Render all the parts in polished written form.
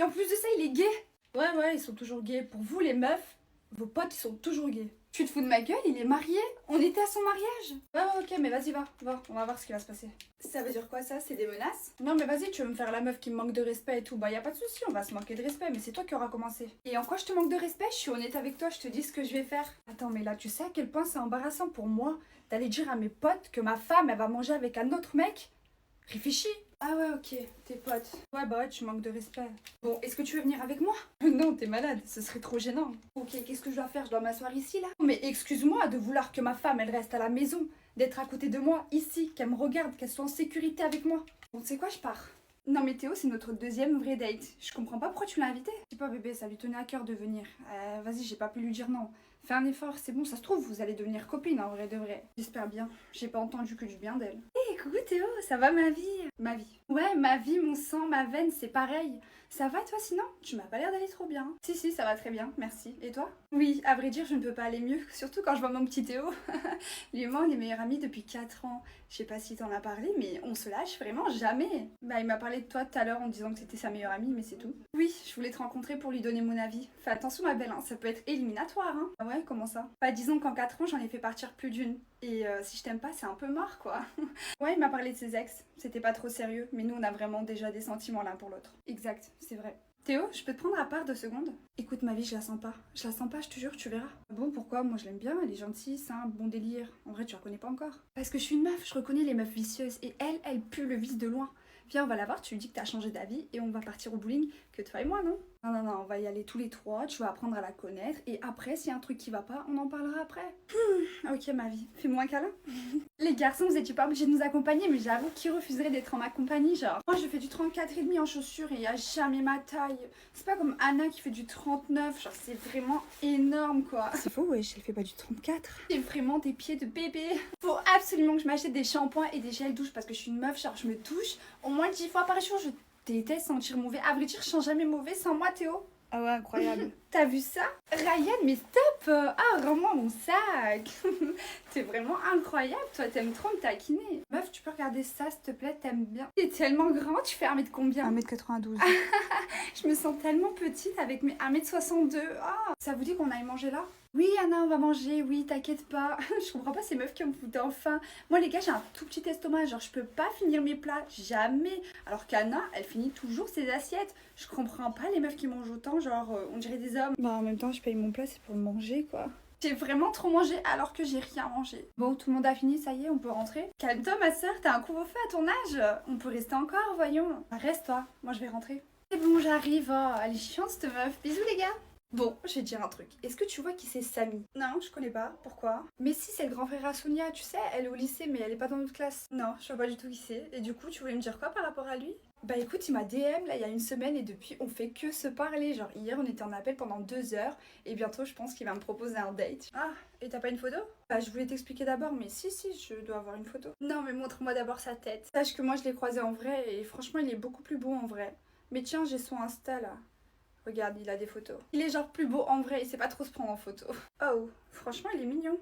Et en plus de ça, il est gay. Ouais, ils sont toujours gays. Pour vous, les meufs, vos potes, ils sont toujours gays. Tu te fous de ma gueule? Il est marié? On était à son mariage? Ouais, ok, mais vas-y, va, on va voir ce qui va se passer. Ça veut dire quoi ça? C'est des menaces? Non, mais vas-y, tu veux me faire la meuf qui me manque de respect et tout. Bah, y a pas de souci, on va se manquer de respect, mais c'est toi qui auras commencé. Et en quoi je te manque de respect? Je suis honnête avec toi, je te dis ce que je vais faire. Attends, mais là, tu sais à quel point c'est embarrassant pour moi d'aller dire à mes potes que ma femme, elle va manger avec un autre mec? Réfléchis. Ah ouais, ok, tes potes. Ouais, bah ouais, tu manques de respect. Bon, est-ce que tu veux venir avec moi? Non, t'es malade, ce serait trop gênant. Ok, qu'est-ce que je dois faire? Je dois m'asseoir ici, là? Mais excuse-moi de vouloir que ma femme, elle reste à la maison, d'être à côté de moi, ici, qu'elle me regarde, qu'elle soit en sécurité avec moi. Bon, tu sais quoi, je pars. Non mais Théo, c'est notre deuxième vrai date. Je comprends pas pourquoi tu l'as invité. Je sais pas bébé, ça lui tenait à cœur de venir. Vas-y, j'ai pas pu lui dire non. Fais un effort, c'est bon, ça se trouve, vous allez devenir copines en vrai de vrai. J'espère bien. J'ai pas entendu que du bien d'elle. Hé, coucou Théo, ça va ma vie? Ma vie. Ouais, ma vie, mon sang, ma veine, c'est pareil. Ça va toi sinon? Tu m'as pas l'air d'aller trop bien. Si, ça va très bien, merci. Et toi? Oui, à vrai dire, je ne peux pas aller mieux, surtout quand je vois mon petit Théo. Lui et moi, on est meilleurs amis depuis 4 ans. Je sais pas si t'en as parlé, mais on se lâche vraiment jamais. Bah, il m'a parlé de toi tout à l'heure en disant que c'était sa meilleure amie, mais c'est tout. Oui, je voulais te rencontrer pour lui donner mon avis. Fais attention ma belle, hein, ça peut être éliminatoire, hein. Ah ouais, comment ça? Bah, disons qu'en 4 ans, j'en ai fait partir plus d'une. Et si je t'aime pas, c'est un peu mort, quoi. Ouais, il m'a parlé de ses ex. C'était pas trop sérieux, mais nous, on a vraiment déjà des sentiments l'un pour l'autre. Exact, c'est vrai. Théo, je peux te prendre à part 2 secondes? Écoute, ma vie, je la sens pas. Je la sens pas, je te jure, tu verras. Bon, pourquoi? Moi, je l'aime bien, elle est gentille, simple, bon délire. En vrai, tu la reconnais pas encore. Parce que je suis une meuf, je reconnais les meufs vicieuses. Et elle pue le vice de loin. Viens, on va la voir, tu lui dis que t'as changé d'avis et on va partir au bowling, que toi et moi, non? Non, on va y aller tous les trois, tu vas apprendre à la connaître. Et après, s'il y a un truc qui va pas, on en parlera après. Ok, ma vie, fais-moi un câlin. Les garçons, vous étiez pas obligés de nous accompagner, mais j'avoue, qui refuserait d'être en ma compagnie, genre. Moi, je fais du 34,5 en chaussures et il y a jamais ma taille. C'est pas comme Anna qui fait du 39, genre c'est vraiment énorme, quoi. C'est faux, wesh, elle fait pas du 34. J'ai vraiment des pieds de bébé. Faut absolument que je m'achète des shampoings et des gels douche parce que je suis une meuf, genre je me douche au moins 10 fois par jour. Je déteste sentir mauvais. À vrai dire, je sens jamais mauvais sans moi, Théo. Ah ouais, incroyable. T'as vu ça? Ryan, mais stop! Ah, rends-moi mon sac! T'es vraiment incroyable, toi, t'aimes trop me taquiner. Meuf, tu peux regarder ça, s'il te plaît, t'aimes bien. T'es tellement grand, tu fais 1 mètre combien? 1 m 92. Je me sens tellement petite avec mes 1 m 62. Ah, ça vous dit qu'on aille manger là? Oui, Anna, on va manger, oui, t'inquiète pas. Je comprends pas ces meufs qui me foutent enfin. Moi, les gars, j'ai un tout petit estomac, genre je peux pas finir mes plats, jamais. Alors qu'Anna, elle finit toujours ses assiettes. Je comprends pas les meufs qui mangent autant, genre on dirait des hommes. Bah, en même temps, je paye mon plat, c'est pour le manger, quoi. J'ai vraiment trop mangé alors que j'ai rien mangé. Bon, tout le monde a fini, ça y est, on peut rentrer. Calme-toi, ma soeur, t'as un couvre-feu à ton âge. On peut rester encore, voyons. Reste-toi, moi je vais rentrer. C'est bon, j'arrive. Oh, elle est chiante, cette meuf. Bisous, les gars. Bon, je vais te dire un truc. Est-ce que tu vois qui c'est Samy? Non, je connais pas. Pourquoi? Mais si, c'est le grand frère à Sonia, tu sais, elle est au lycée, mais elle est pas dans notre classe. Non, je vois pas du tout qui c'est. Et du coup, tu voulais me dire quoi par rapport à lui? Bah écoute, il m'a DM là il y a une semaine et depuis on fait que se parler. Genre hier on était en appel pendant 2 heures et bientôt je pense qu'il va me proposer un date. Ah, et t'as pas une photo? Bah je voulais t'expliquer d'abord, mais si, je dois avoir une photo. Non mais montre-moi d'abord sa tête. Sache que moi je l'ai croisé en vrai et franchement il est beaucoup plus beau en vrai. Mais tiens, j'ai son Insta là. Regarde, il a des photos. Il est genre plus beau en vrai, il sait pas trop se prendre en photo. Oh, franchement il est mignon.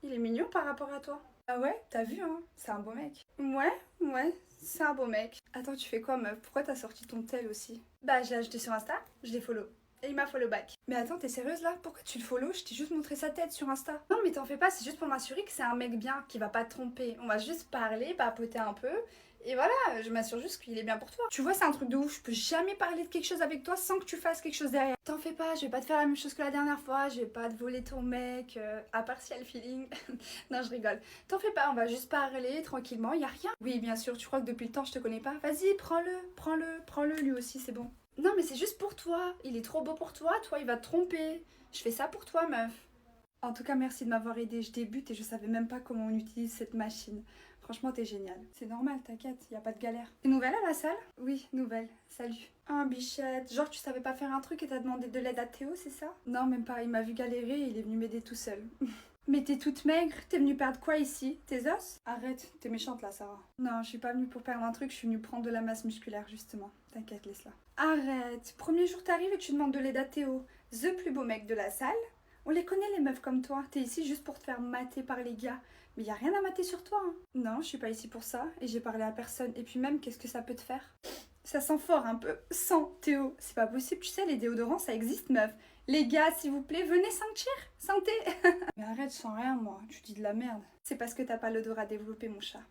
Il est mignon par rapport à toi. Ah ouais, t'as vu hein, c'est un beau mec. Ouais, c'est un beau mec. Attends, tu fais quoi meuf? Pourquoi t'as sorti ton tel aussi? Bah je l'ai ajouté sur Insta, je l'ai follow. Et il m'a follow back. Mais attends, t'es sérieuse là? Pourquoi tu le follow? Je t'ai juste montré sa tête sur Insta. Non mais t'en fais pas, c'est juste pour m'assurer que c'est un mec bien, qui va pas te tromper. On va juste parler, papoter un peu. Et voilà, je m'assure juste qu'il est bien pour toi. Tu vois, c'est un truc de ouf, je peux jamais parler de quelque chose avec toi sans que tu fasses quelque chose derrière. T'en fais pas, je vais pas te faire la même chose que la dernière fois, je vais pas te voler ton mec, à part si y a le feeling. Non, je rigole. T'en fais pas, on va juste parler tranquillement, y a rien. Oui, bien sûr, tu crois que depuis le temps je te connais pas? Vas-y, prends-le lui aussi, c'est bon. Non, mais c'est juste pour toi, il est trop beau pour toi, toi il va te tromper. Je fais ça pour toi, meuf. En tout cas, merci de m'avoir aidé. Je débute et je savais même pas comment on utilise cette machine. Franchement, t'es génial. C'est normal, t'inquiète, y a pas de galère. T'es nouvelle à la salle? Oui, nouvelle. Salut. Oh, bichette. Genre, tu savais pas faire un truc et t'as demandé de l'aide à Théo, c'est ça? Non, même pas. Il m'a vu galérer et il est venu m'aider tout seul. Mais t'es toute maigre, t'es venue perdre quoi ici? Tes os? Arrête, t'es méchante là, Sarah. Non, je suis pas venue pour perdre un truc, je suis venue prendre de la masse musculaire, justement. T'inquiète, laisse-la. Arrête. Premier jour, t'arrives et tu demandes de l'aide à Théo. The plus beau mec de la salle. On les connaît les meufs comme toi, t'es ici juste pour te faire mater par les gars. Mais y a rien à mater sur toi, hein. Non, je suis pas ici pour ça, et j'ai parlé à personne. Et puis même, qu'est-ce que ça peut te faire? Ça sent fort un peu. Sans Théo. C'est pas possible, tu sais, les déodorants, ça existe, meuf. Les gars, s'il vous plaît, venez sentir. Santé. Mais arrête, je sens rien, moi. Tu dis de la merde. C'est parce que t'as pas l'odorat développé, mon chat.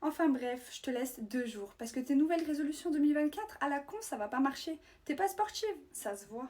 Enfin bref, je te laisse 2 jours. Parce que tes nouvelles résolutions 2024, à la con, ça va pas marcher. T'es pas sportive, ça se voit.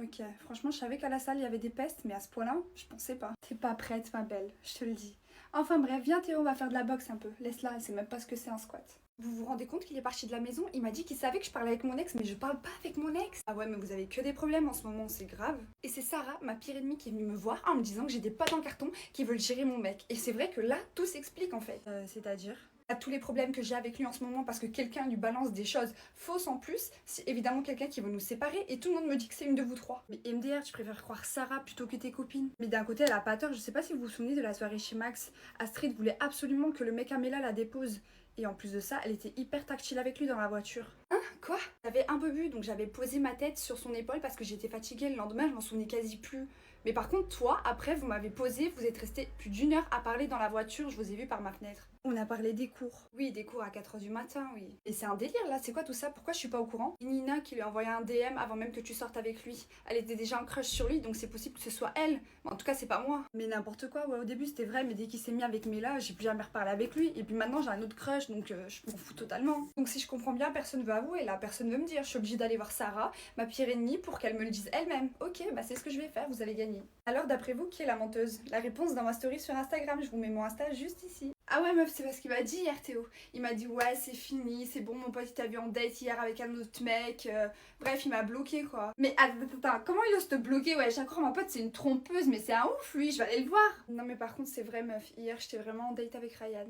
Ok, franchement, je savais qu'à la salle, il y avait des pestes, mais à ce point-là, je pensais pas. T'es pas prête, ma belle, je te le dis. Enfin bref, viens Théo, on va faire de la boxe un peu. Laisse-la, elle sait même pas ce que c'est un squat. Vous vous rendez compte qu'il est parti de la maison? Il m'a dit qu'il savait que je parlais avec mon ex, mais je parle pas avec mon ex. Ah ouais, mais vous avez que des problèmes en ce moment, c'est grave. Et c'est Sarah, ma pire ennemie, qui est venue me voir en me disant que j'ai des potes en carton qui veulent gérer mon mec. Et c'est vrai que là, tout s'explique en fait. C'est-à-dire à tous les problèmes que j'ai avec lui en ce moment parce que quelqu'un lui balance des choses fausses en plus, c'est évidemment quelqu'un qui veut nous séparer et tout le monde me dit que c'est une de vous trois. Mais MDR, tu préfères croire Sarah plutôt que tes copines. Mais d'un côté, elle a pas tort, je sais pas si vous vous souvenez de la soirée chez Max. Astrid voulait absolument que le mec Amela la dépose. Et en plus de ça, elle était hyper tactile avec lui dans la voiture. Hein? Quoi? J'avais un peu bu, donc j'avais posé ma tête sur son épaule parce que j'étais fatiguée. Le lendemain, je m'en souvenais quasi plus. Mais par contre, toi, après, vous m'avez posé, vous êtes resté plus d'1 heure à parler dans la voiture, je vous ai vu par ma fenêtre. On a parlé des cours. Oui, des cours à 4h du matin, oui. Et c'est un délire là, c'est quoi tout ça? Pourquoi je suis pas au courant? Nina qui lui a envoyé un DM avant même que tu sortes avec lui. Elle était déjà en crush sur lui, donc c'est possible que ce soit elle. Mais en tout cas, c'est pas moi. Mais n'importe quoi, ouais, au début c'était vrai, mais dès qu'il s'est mis avec Mela, j'ai plus jamais reparlé avec lui. Et puis maintenant j'ai un autre crush, donc je m'en fous totalement. Donc si je comprends bien, personne veut avouer là, personne veut me dire. Je suis obligée d'aller voir Sarah, ma pire ennemie, pour qu'elle me le dise elle-même. Ok, bah c'est ce que je vais faire, vous allez gagner. Alors d'après vous, qui est la menteuse? La réponse dans ma story sur Instagram, je vous mets mon Insta juste ici. Ah ouais meuf, c'est parce qu'il m'a dit hier Théo. Il m'a dit ouais c'est fini, c'est bon mon pote il t'a vu en date hier avec un autre mec. Bref il m'a bloqué quoi. Mais attends, comment il ose te bloquer? Ouais je crois ma pote c'est une trompeuse mais c'est un ouf lui, je vais aller le voir. Non mais par contre c'est vrai meuf, hier j'étais vraiment en date avec Ryan.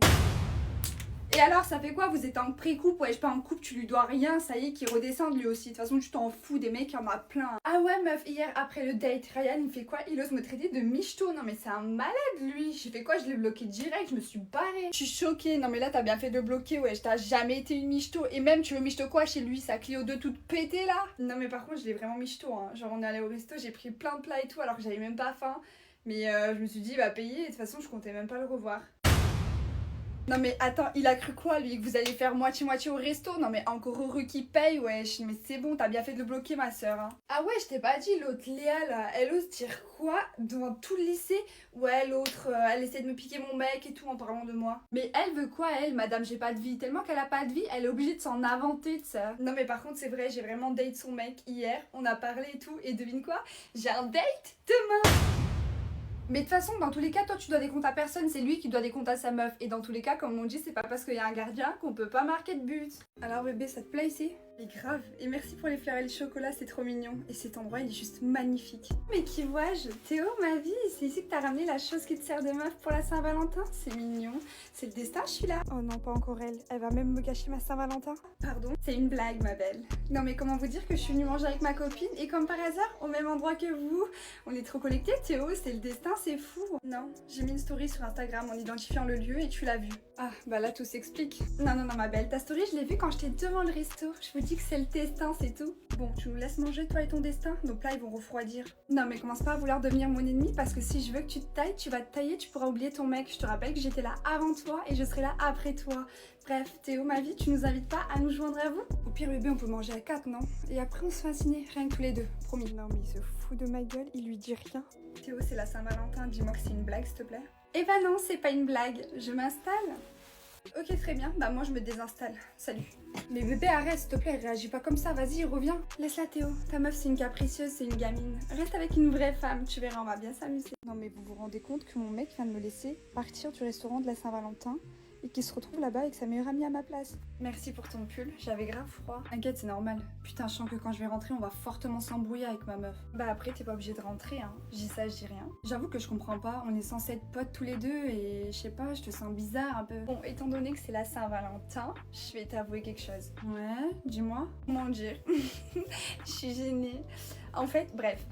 Et alors, ça fait quoi? Vous êtes en pré-couple? Ouais, je suis pas en couple, tu lui dois rien, ça y est, qu'il redescende lui aussi. De toute façon, tu t'en fous, des mecs, il y en a plein. Ah ouais, meuf, hier, après le date, Ryan, il fait quoi? Il ose me traiter de michto. Non, mais c'est un malade, lui. J'ai fait quoi? Je l'ai bloqué direct, je me suis barrée. Je suis choquée. Non, mais là, t'as bien fait de le bloquer, ouais. T'as jamais été une michto. Et même, tu veux michto quoi chez lui? Sa Clio 2 toute pétée, là? Non, mais par contre, je l'ai vraiment michto, hein. Genre, on est allé au resto, j'ai pris plein de plats et tout, alors que j'avais même pas faim. Mais je me suis dit, il va payer, et de toute façon, je comptais même pas le revoir. Non mais attends, il a cru quoi lui? Que vous allez faire moitié-moitié au resto? Non mais encore heureux qu'il paye, wesh. Mais c'est bon, t'as bien fait de le bloquer ma soeur. Hein. Ah ouais, je t'ai pas dit, l'autre Léa là, elle ose dire quoi devant tout le lycée? Ouais, l'autre, elle essaie de me piquer mon mec et tout en parlant de moi. Mais elle veut quoi elle, madame j'ai pas de vie? Tellement qu'elle a pas de vie, elle est obligée de s'en inventer de ça. Non mais par contre c'est vrai, j'ai vraiment date son mec hier, on a parlé et tout, et devine quoi? J'ai un date demain! Mais de toute façon, dans tous les cas, toi tu dois des comptes à personne, c'est lui qui doit des comptes à sa meuf. Et dans tous les cas, comme on dit, c'est pas parce qu'il y a un gardien qu'on peut pas marquer de but. Alors bébé, ça te plaît ici? Mais grave, et merci pour les fleurs et le chocolat, c'est trop mignon. Et cet endroit, il est juste magnifique. Mais qui vois-je? Théo, ma vie, c'est ici que t'as ramené la chose qui te sert de meuf pour la Saint-Valentin? C'est mignon. C'est le destin, je suis là. Oh non, pas encore elle. Elle va même me gâcher ma Saint-Valentin. Pardon? C'est une blague, ma belle. Non mais comment vous dire que je suis venue manger avec ma copine et comme par hasard, au même endroit que vous? On est trop connectés, Théo, c'est le destin, c'est fou. Non, j'ai mis une story sur Instagram en identifiant le lieu et tu l'as vu. Ah, bah là tout s'explique. Non, ma belle, ta story, je l'ai vue quand j'étais devant le resto. Je vous dis que c'est le destin, c'est tout. Bon, tu nous laisses manger, toi et ton destin? Donc là, ils vont refroidir. Non, mais commence pas à vouloir devenir mon ennemi parce que si je veux que tu te tailles, tu vas te tailler, tu pourras oublier ton mec. Je te rappelle que j'étais là avant toi et je serai là après toi. Bref, Théo, ma vie, tu nous invites pas à nous joindre à vous? Au pire, bébé, on peut manger à 4, non? Et après, on se fait un ciné, rien que tous les deux, promis. Non, mais il se fout de ma gueule, il lui dit rien. Théo, c'est la Saint-Valentin, dis-moi que c'est une blague, s'il te plaît. Eh ben non, c'est pas une blague, je m'installe. Ok, très bien, bah moi je me désinstalle. Salut. Mais bébé, arrête, s'il te plaît, réagis pas comme ça, vas-y, reviens. Laisse-la Théo, ta meuf c'est une capricieuse, c'est une gamine. Reste avec une vraie femme, tu verras, on va bien s'amuser. Non mais vous vous rendez compte que mon mec vient de me laisser partir du restaurant de la Saint-Valentin et qu'il se retrouve là-bas avec sa meilleure amie à ma place. Merci pour ton pull, j'avais grave froid. T'inquiète, c'est normal. Putain, je sens que quand je vais rentrer, on va fortement s'embrouiller avec ma meuf. Bah après, t'es pas obligé de rentrer, hein. Je dis ça, je dis rien. J'avoue que je comprends pas, on est censés être potes tous les deux et je sais pas, je te sens bizarre un peu. Bon, étant donné que c'est la Saint-Valentin, je vais t'avouer quelque chose. Ouais, dis-moi. Comment dire? Je suis gênée. En fait, bref,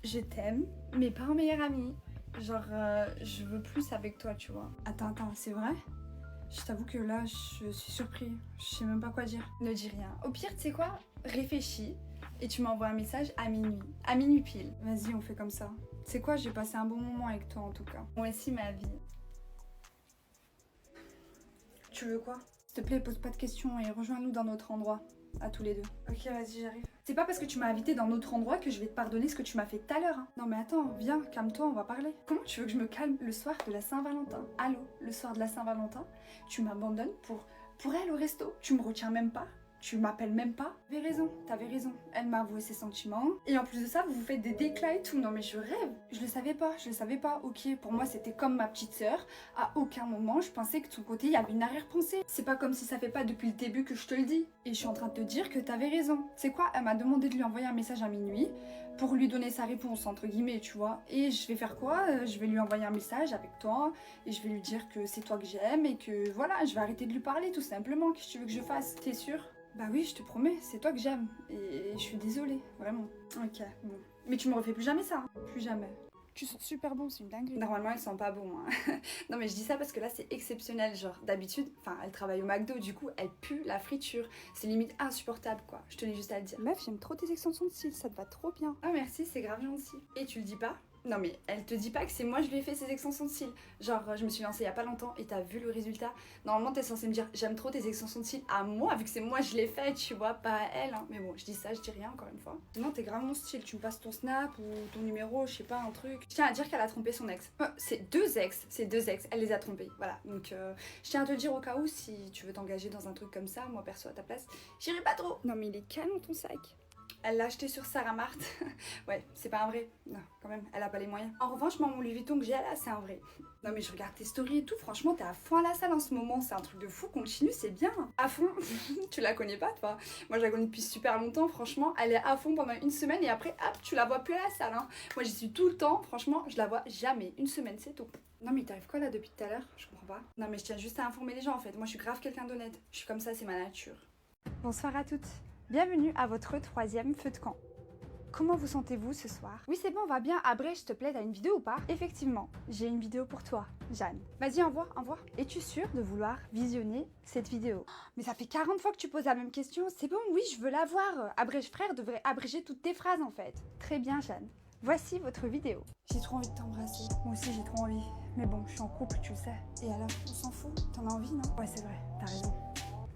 je t'aime, mais pas en meilleure amie. Genre, je veux plus avec toi, tu vois. Attends, c'est vrai? Je t'avoue que là, je suis surpris. Je sais même pas quoi dire. Ne dis rien. Au pire, tu sais quoi? Réfléchis et tu m'envoies un message à minuit. À minuit pile. Vas-y, on fait comme ça. Tu sais quoi? J'ai passé un bon moment avec toi en tout cas. Moi aussi, ma vie. Tu veux quoi? S'il te plaît, pose pas de questions et rejoins-nous dans notre endroit. À tous les deux. Ok, vas-y, j'arrive. C'est pas parce que tu m'as invité dans notre endroit que je vais te pardonner ce que tu m'as fait tout à l'heure. Hein. Non mais attends, viens, calme-toi, on va parler. Comment tu veux que je me calme le soir de la Saint-Valentin? Allô, le soir de la Saint-Valentin, tu m'abandonnes pour elle au resto. Tu me retiens même pas. Tu m'appelles même pas. T'avais raison. Elle m'a avoué ses sentiments. Et en plus de ça, vous vous faites des déclats et tout. Non mais je rêve. Je le savais pas. Ok, pour moi c'était comme ma petite sœur. À aucun moment je pensais que de son côté il y avait une arrière-pensée. C'est pas comme si ça fait pas depuis le début que je te le dis. Et je suis en train de te dire que t'avais raison. C'est quoi? Elle m'a demandé de lui envoyer un message à minuit pour lui donner sa réponse entre guillemets, tu vois. Et je vais faire quoi? Je vais lui envoyer un message avec toi et je vais lui dire que c'est toi que j'aime et que voilà, je vais arrêter de lui parler tout simplement. Qu'est-ce que tu veux que je fasse? T'es sûre? Bah oui, je te promets, c'est toi que j'aime. Et je suis désolée, vraiment. Ok, bon. Mais tu me refais plus jamais ça, hein. Plus jamais. Tu sens super bon, c'est une dinguerie. Normalement, elle sent pas bon. Hein. Non, mais je dis ça parce que là, c'est exceptionnel. Genre, d'habitude, elle travaille au McDo, du coup, elle pue la friture. C'est limite insupportable, quoi. Je tenais juste à le dire. Meuf, j'aime trop tes extensions de cils, ça te va trop bien. Ah, merci, c'est grave gentil. Et tu le dis pas? Non mais elle te dit pas que c'est moi je lui ai fait ces extensions de cils. Genre je me suis lancée il y a pas longtemps et t'as vu le résultat. Normalement t'es censée me dire j'aime trop tes extensions de cils à moi vu que c'est moi je l'ai fait, tu vois, pas à elle. Hein. Mais bon je dis ça, je dis rien encore une fois. Non t'es grave mon style, tu me passes ton snap ou ton numéro, je sais pas, un truc. Je tiens à dire qu'elle a trompé son ex. C'est deux ex, elle les a trompés. Voilà, donc je tiens à te le dire au cas où si tu veux t'engager dans un truc comme ça, moi perso à ta place, j'irai pas trop. Non mais il est canon ton sac. Elle l'a acheté sur Sarah Mart. Ouais, c'est pas un vrai. Non, quand même, elle a pas les moyens. En revanche, moi, mon Louis Vuitton que j'ai là, c'est un vrai. Non, mais je regarde tes stories et tout. Franchement, t'es à fond à la salle en ce moment. C'est un truc de fou. Continue, c'est bien. À fond. Tu la connais pas, toi? Moi, je la connais depuis super longtemps. Franchement, elle est à fond pendant une semaine et après, hop, tu la vois plus à la salle. Hein. Moi, j'y suis tout le temps. Franchement, je la vois jamais. Une semaine, c'est tout. Non, mais t'arrives quoi là depuis tout à l'heure? Je comprends pas. Non, mais je tiens juste à informer les gens en fait. Moi, je suis grave quelqu'un d'honnête. Je suis comme ça, c'est ma nature. Bonsoir à toutes. Bienvenue à votre 3e feu de camp. Comment vous sentez-vous ce soir? Oui, c'est bon, on va bien. Abré, s'il te plaît, t'as une vidéo ou pas? Effectivement, j'ai une vidéo pour toi, Jeanne. Vas-y, envoie. Es-tu sûre de vouloir visionner cette vidéo? Mais ça fait 40 fois que tu poses la même question. C'est bon, oui, je veux la voir. Abrège frère devrait abréger toutes tes phrases, en fait. Très bien, Jeanne. Voici votre vidéo. J'ai trop envie de t'embrasser. Moi aussi, j'ai trop envie. Mais bon, je suis en couple, tu le sais. Et alors, on s'en fout? T'en as envie, non? Ouais, c'est vrai, t'as raison.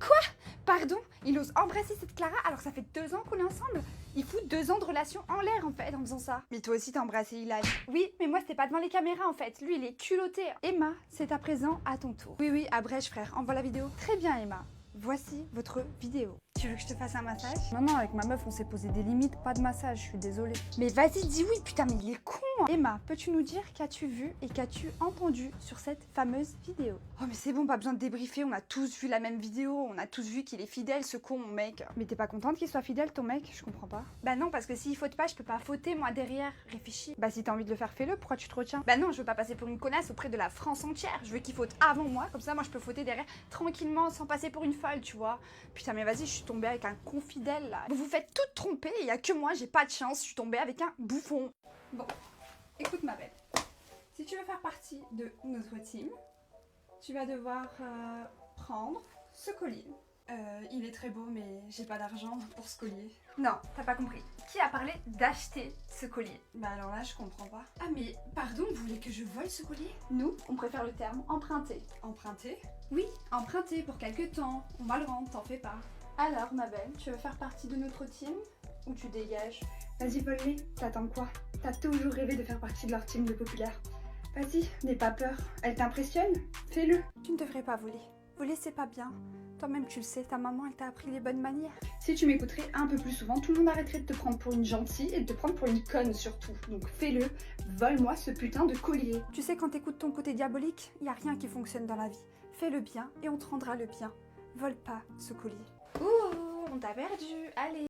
Quoi? Pardon? Il ose embrasser cette Clara alors que ça fait 2 ans qu'on est ensemble? Il fout 2 ans de relation en l'air en fait en faisant ça. Mais toi aussi t'as embrassé Ilai. Oui, mais moi c'était pas devant les caméras en fait. Lui il est culotté. Emma, c'est à présent à ton tour. Oui, abrège frère, envoie la vidéo. Très bien Emma. Voici votre vidéo. Tu veux que je te fasse un massage? Non, avec ma meuf, on s'est posé des limites, pas de massage, je suis désolée. Mais vas-y, dis oui, putain, mais il est con. Emma, peux-tu nous dire qu'as-tu vu et qu'as-tu entendu sur cette fameuse vidéo? Oh, mais c'est bon, pas besoin de débriefer, on a tous vu la même vidéo, on a tous vu qu'il est fidèle, ce con, mon mec. Mais t'es pas contente qu'il soit fidèle, ton mec? Je comprends pas. Bah non, parce que s'il faute pas, je peux pas fauter, moi, derrière. Réfléchis. Bah si t'as envie de le faire, fais-le, pourquoi tu te retiens? Bah non, je veux pas passer pour une connasse auprès de la France entière. Je veux qu'il faute avant moi, comme ça, moi, je peux fauter derrière tranquillement, sans passer pour une folle, tu vois. Putain, mais vas-y, je suis tombée avec un confidèle là. Vous vous faites toutes tromper, il y a que moi, j'ai pas de chance, je suis tombée avec un bouffon. Bon, écoute ma belle, si tu veux faire partie de notre team, tu vas devoir prendre ce collier. Il est très beau, mais j'ai pas d'argent pour ce collier. Non, t'as pas compris. Qui a parlé d'acheter ce collier? Bah alors là, je comprends pas. Ah mais, pardon, vous voulez que je vole ce collier? Nous, on préfère le terme emprunter. Emprunter? Oui, emprunter pour quelques temps. On va le rendre, t'en fais pas. Alors, ma belle, tu veux faire partie de notre team ou tu dégages? Vas-y, vole-les. T'attends quoi? T'as toujours rêvé de faire partie de leur team de populaire. Vas-y, n'aie pas peur. Elle t'impressionne? Fais-le. Tu ne devrais pas voler. Voler, c'est pas bien. Toi-même, tu le sais, ta maman, elle t'a appris les bonnes manières. Si tu m'écouterais un peu plus souvent, tout le monde arrêterait de te prendre pour une gentille et de te prendre pour une conne surtout. Donc fais-le, vole-moi ce putain de collier. Tu sais, quand t'écoutes ton côté diabolique, y a rien qui fonctionne dans la vie. Fais le bien et on te rendra le bien. Vole pas ce collier. Ouh, on t'a perdu, allez.